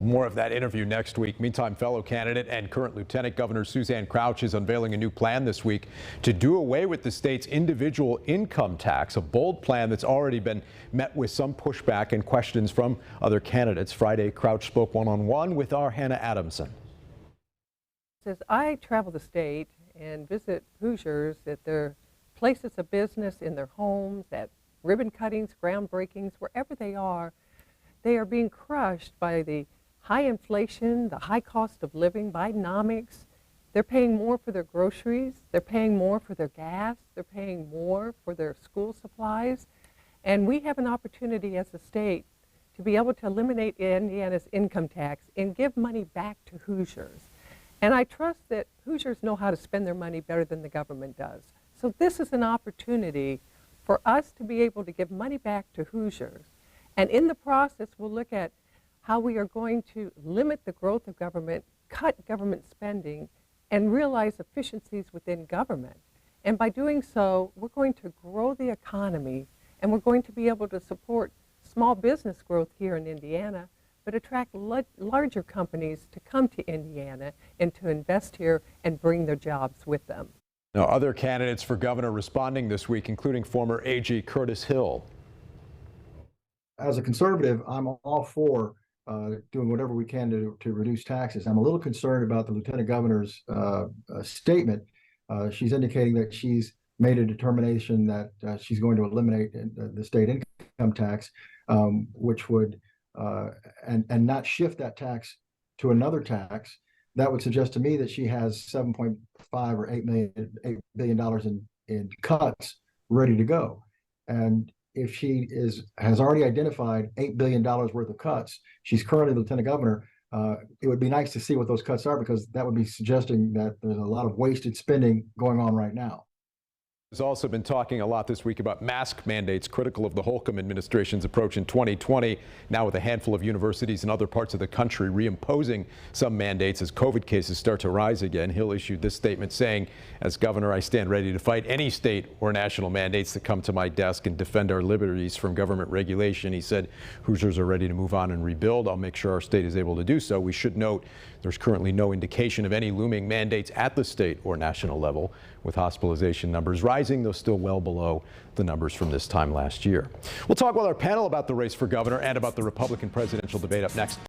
More of that interview next week. Meantime, fellow candidate and current Lieutenant Governor Suzanne Crouch is unveiling a new plan this week to do away with the state's individual income tax, a bold plan that's already been met with some pushback and questions from other candidates. Friday, Crouch spoke one-on-one with our Hannah Adamson. Says, I travel the state and visit Hoosiers at their places of business, in their homes, at ribbon cuttings, groundbreakings, wherever they are being crushed by the high inflation, the high cost of living, Bidenomics. They're paying more for their groceries, they're paying more for their gas, they're paying more for their school supplies. And we have an opportunity as a state to be able to eliminate Indiana's income tax and give money back to Hoosiers. And I trust that Hoosiers know how to spend their money better than the government does. So this is an opportunity for us to be able to give money back to Hoosiers. And in the process, we'll look at how we are going to limit the growth of government, cut government spending, and realize efficiencies within government. And by doing so, we're going to grow the economy, and we're going to be able to support small business growth here in Indiana, but attract larger companies to come to Indiana and to invest here and bring their jobs with them. Now, other candidates for governor responding this week, including former AG Curtis Hill. As a conservative, I'm all for doing whatever we can to reduce taxes. I'm a little concerned about the lieutenant governor's statement. She's indicating that she's made a determination that she's going to eliminate the state income tax, which would and not shift that tax to another tax. That would suggest to me that she has $7.5 or $8 billion in cuts ready to go. And if she has already identified $8 billion worth of cuts, she's currently lieutenant governor, it would be nice to see what those cuts are, because that would be suggesting that there's a lot of wasted spending going on right now. There's also been talking a lot this week about mask mandates, critical of the Holcomb administration's approach in 2020, now with a handful of universities in other parts of the country reimposing some mandates as COVID cases start to rise again. Hill issued this statement saying, as governor, I stand ready to fight any state or national mandates that come to my desk and defend our liberties from government regulation. He said Hoosiers are ready to move on and rebuild. I'll make sure our state is able to do so. We should note there's currently no indication of any looming mandates at the state or national level, with hospitalization numbers rising, though still well below the numbers from this time last year. We'll talk with our panel about the race for governor and about the Republican presidential debate up next.